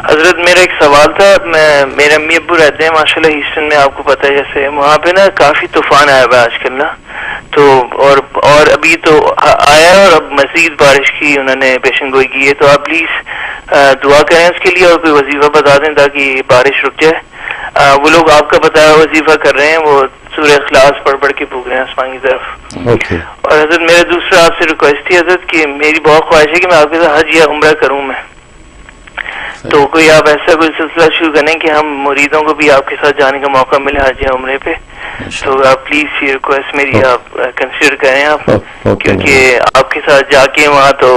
حضرت میرا ایک سوال تھا. میرے امی ابو رہتے ہیں ماشاءاللہ ہیوسٹن میں، آپ کو پتہ ہے، جیسے وہاں پہ نا کافی طوفان آیا ہوا ہے آج کل نا، تو اور ابھی تو آیا ہے اور اب مزید بارش کی انہوں نے پیشن گوئی کی ہے. تو آپ پلیز دعا کریں اس کے لیے اور کوئی وظیفہ بتا دیں تاکہ بارش رک جائے. وہ لوگ آپ کا پتہ ہے وظیفہ کر رہے ہیں، وہ سورہ اخلاص پڑھ پڑھ کے پھونک رہے ہیں آسمان کی طرف. اور حضرت میرا دوسرا آپ سے ریکویسٹ تھی حضرت کہ میری بہت خواہش ہے کہ میں آپ کے ساتھ حج یا عمرہ کروں میں، تو کوئی آپ ایسا کوئی سلسلہ شروع کریں کہ ہم مریدوں کو بھی آپ کے ساتھ جانے کا موقع ملے حج یا عمرے پہ. تو آپ پلیز یہ ریکویسٹ میری آپ کنسیڈر کریں آپ، کیونکہ آپ کے ساتھ جا کے وہاں تو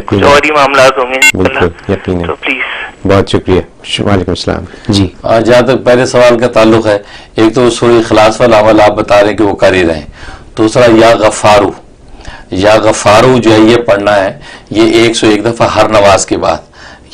کچھ اور ہی معاملات ہوں گے، تو پلیز. بہت شکریہ. وعلیکم السلام. جی جہاں تک پہلے سوال کا تعلق ہے، ایک تو سورہ اخلاص والا عمل آپ بتا رہے ہیں کہ وہ کر ہی رہے ہیں. دوسرا یا غفارو، یا غفارو جو ہے یہ پڑھنا ہے، یہ 101 دفعہ ہر نماز کے بعد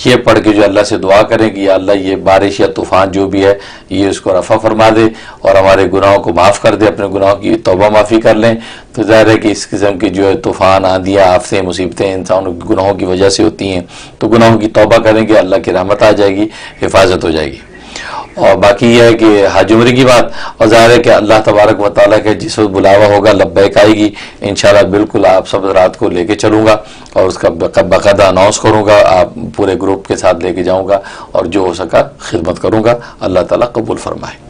یہ پڑھ کے جو اللہ سے دعا کریں کہ یا اللہ یہ بارش یا طوفان جو بھی ہے یہ اس کو رفع فرما دے اور ہمارے گناہوں کو معاف کر دے، اپنے گناہوں کی توبہ معافی کر لیں. تو ظاہر ہے کہ اس قسم کی جو ہے طوفان، آندیاں، آفتیں، مصیبتیں انسانوں کے گناہوں کی وجہ سے ہوتی ہیں، تو گناہوں کی توبہ کریں کہ اللہ کی رحمت آ جائے گی، حفاظت ہو جائے گی. اور باقی یہ ہے کہ حج عمرے کی بات، اور ظاہر ہے کہ اللہ تبارک و تعالیٰ کے جس وقت بلاوا ہوگا لبیک آئے گی انشاءاللہ. بالکل آپ سب رات کو لے کے چلوں گا اور اس کا باقاعدہ اناؤنس کروں گا، آپ پورے گروپ کے ساتھ لے کے جاؤں گا اور جو ہو سکا خدمت کروں گا. اللہ تعالیٰ قبول فرمائے.